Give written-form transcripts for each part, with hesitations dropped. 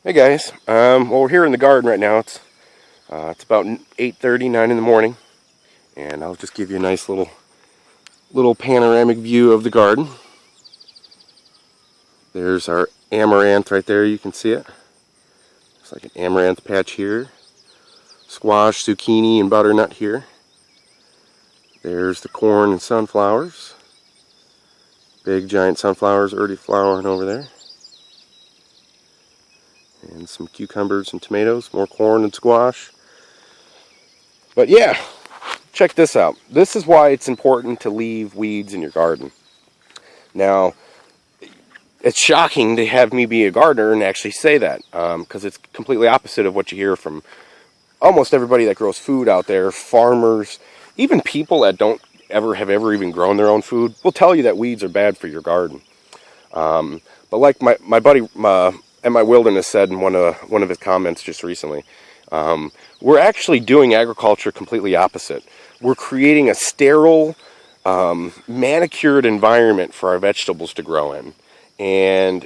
Hey guys, well, we're here in the garden right now. It's about 8:30, 9 in the morning, and I'll just give you a nice little panoramic view of the garden. There's our amaranth right there. You can see it. It's like an amaranth patch here. Squash, zucchini, and butternut here. There's the corn and sunflowers. Big giant sunflowers already flowering over there. And some cucumbers and tomatoes, more corn and squash. But yeah, check this out. This is why it's important to leave weeds in your garden. Now, it's shocking to have me be a gardener and actually say that, because it's completely opposite of what you hear from almost everybody that grows food out there. Farmers, even people that don't have ever even grown their own food, will tell you that weeds are bad for your garden. But like my buddy and my wilderness said in one of his comments just recently, we're actually doing agriculture completely opposite. We're creating a sterile, manicured environment for our vegetables to grow in, and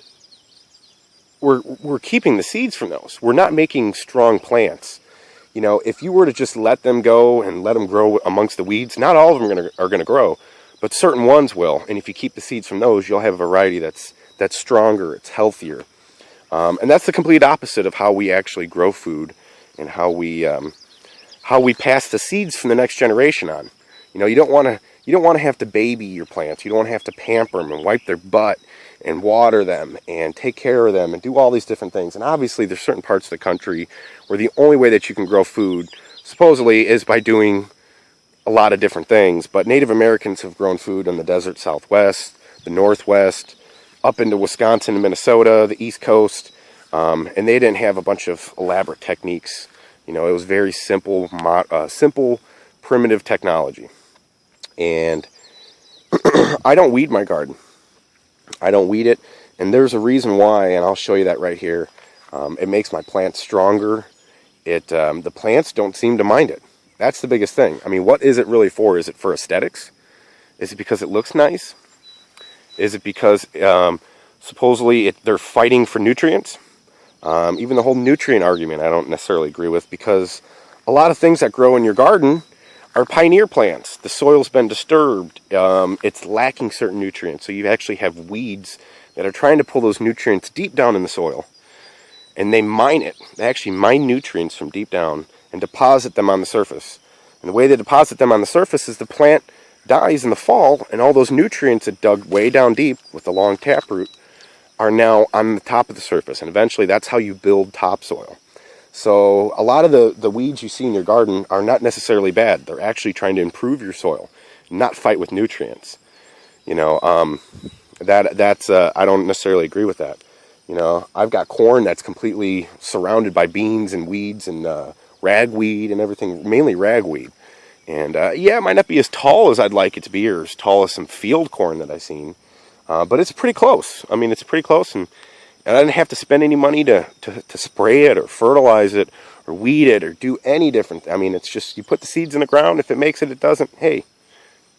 we're keeping the seeds from those. We're not making strong plants. You know, if you were to just let them go and let them grow amongst the weeds, not all of them are going to grow, but certain ones will. And if you keep the seeds from those, you'll have a variety that's stronger, it's healthier. And that's the complete opposite of how we actually grow food and how we pass the seeds from the next generation on. You know, you don't want to have to baby your plants. You don't want to have to pamper them and wipe their butt and water them and take care of them and do all these different things. And obviously there's certain parts of the country where the only way that you can grow food supposedly is by doing a lot of different things. But Native Americans have grown food in the desert Southwest, the Northwest, up into Wisconsin and Minnesota, the East Coast, and they didn't have a bunch of elaborate techniques. You know, it was very simple, primitive technology. And I don't weed my garden. I don't weed it, and there's a reason why, and I'll show you that right here. It makes my plants stronger. The plants don't seem to mind it. That's the biggest thing. I mean, what is it really for? Is it for aesthetics? Is it because it looks nice? Is it because supposedly they're fighting for nutrients? Even the whole nutrient argument I don't necessarily agree with, because a lot of things that grow in your garden are pioneer plants. The soil's been disturbed. It's lacking certain nutrients. So you actually have weeds that are trying to pull those nutrients deep down in the soil. And they mine it. They actually mine nutrients from deep down and deposit them on the surface. And the way they deposit them on the surface is the plant dies in the fall, and all those nutrients that dug way down deep with the long taproot are now on the top of the surface, and eventually that's how you build topsoil. So a lot of the weeds you see in your garden are not necessarily bad. They're actually trying to improve your soil, not fight with nutrients. You know, I don't necessarily agree with that. You know, I've got corn that's completely surrounded by beans and weeds and ragweed and everything, mainly ragweed. And yeah, it might not be as tall as I'd like it to be, or as tall as some field corn that I've seen. But it's pretty close. I mean, it's pretty close, and I didn't have to spend any money to spray it or fertilize it or weed it or do any different. I mean, it's just you put the seeds in the ground. If it makes it, it doesn't. Hey,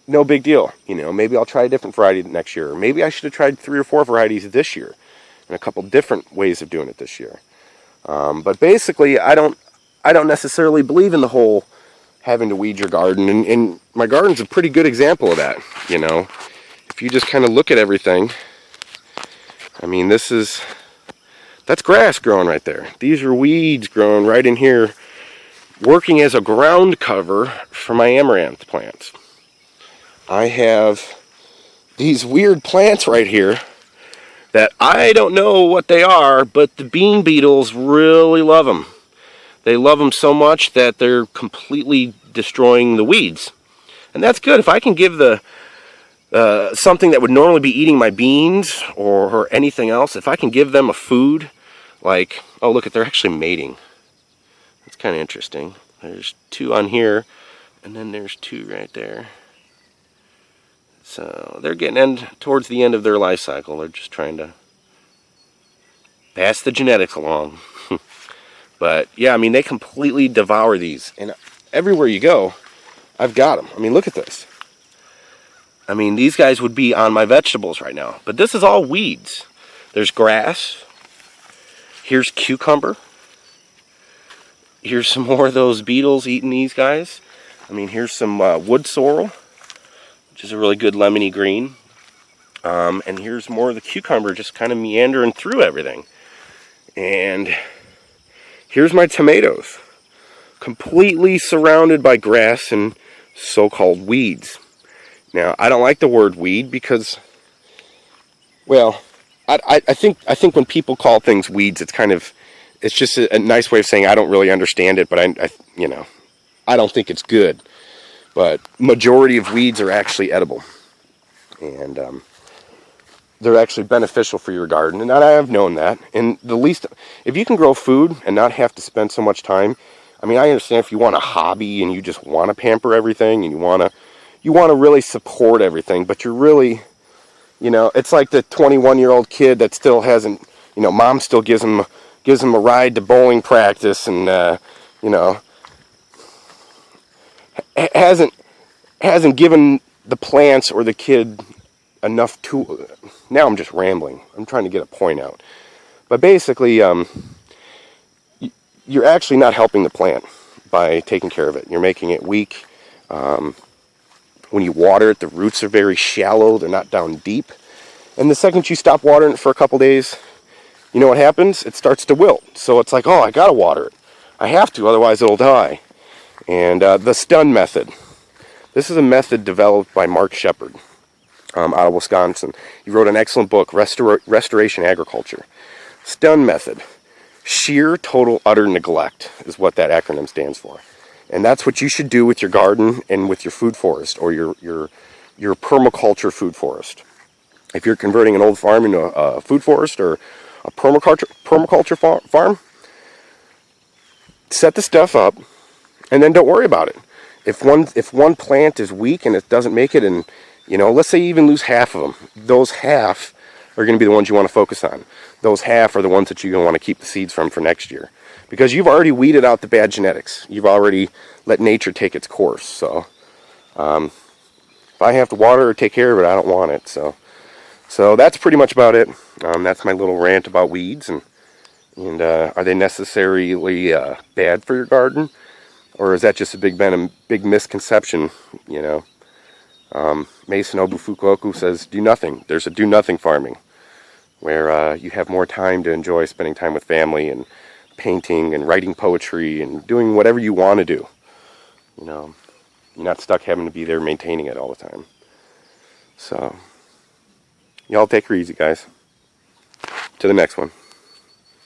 no big deal. You know, maybe I'll try a different variety next year. Or maybe I should have tried 3 or 4 varieties this year, and a couple different ways of doing it this year. But basically, I don't necessarily believe in the whole having to weed your garden, and my garden's a pretty good example of that. You know, if you just kind of look at everything, I mean, that's grass growing right there. These are weeds growing right in here, working as a ground cover for my amaranth plants. I have these weird plants right here that I don't know what they are, but the bean beetles really love them. They love them so much that they're completely destroying the weeds. And that's good. If I can give something that would normally be eating my beans or anything else, if I can give them a food, like, oh look, they're actually mating. That's kind of interesting. There's 2 on here, and then there's 2 right there. So they're getting towards the end of their life cycle. They're just trying to pass the genetics along. But yeah, I mean, they completely devour these, and everywhere you go, I've got them. I mean, look at this. I mean, these guys would be on my vegetables right now, but this is all weeds. There's grass Here's cucumber. Here's some more of those beetles eating these guys. I mean, here's some wood sorrel, which is a really good lemony green. And here's more of the cucumber just kind of meandering through everything. And here's my tomatoes, completely surrounded by grass and so-called weeds. Now, I don't like the word weed because, well, I think when people call things weeds, it's just a nice way of saying I don't really understand it, but I don't think it's good. But majority of weeds are actually edible, and they're actually beneficial for your garden, and I have known that. And if you can grow food and not have to spend so much time, I mean, I understand if you want a hobby and you just want to pamper everything and you want to really support everything, but you're really, it's like the 21-year-old kid that still hasn't, mom still gives him a ride to bowling practice, and hasn't given the plants or the kid enough to. Now I'm just rambling. I'm trying to get a point out, but basically, you're actually not helping the plant by taking care of it. You're making it weak. When you water it, the roots are very shallow. They're not down deep. And the second you stop watering it for a couple days, you know what happens? It starts to wilt. So it's like, oh, I gotta water it. I have to, otherwise it'll die. And the stun method. This is a method developed by Mark Shepard out of Wisconsin. He wrote an excellent book, Restoration Agriculture. Stun method. Sheer, total, utter neglect is what that acronym stands for. And that's what you should do with your garden and with your food forest, or your permaculture food forest. If you're converting an old farm into a food forest or a permaculture farm, set the stuff up and then don't worry about it. If one plant is weak and it doesn't make it, and let's say you even lose half of them, those half are going to be the ones you want to focus on. Those half are the ones that you're going to want to keep the seeds from for next year, because you've already weeded out the bad genetics. You've already let nature take its course. So if I have to water or take care of it, I don't want it. So that's pretty much about it. That's my little rant about weeds, and are they necessarily bad for your garden, or is that just a big misconception? Masanobu Fukuoka says do nothing. There's a do nothing farming, where you have more time to enjoy spending time with family and painting and writing poetry and doing whatever you want to do. You're not stuck having to be there maintaining it all the time. So, y'all take her easy, guys. To the next one.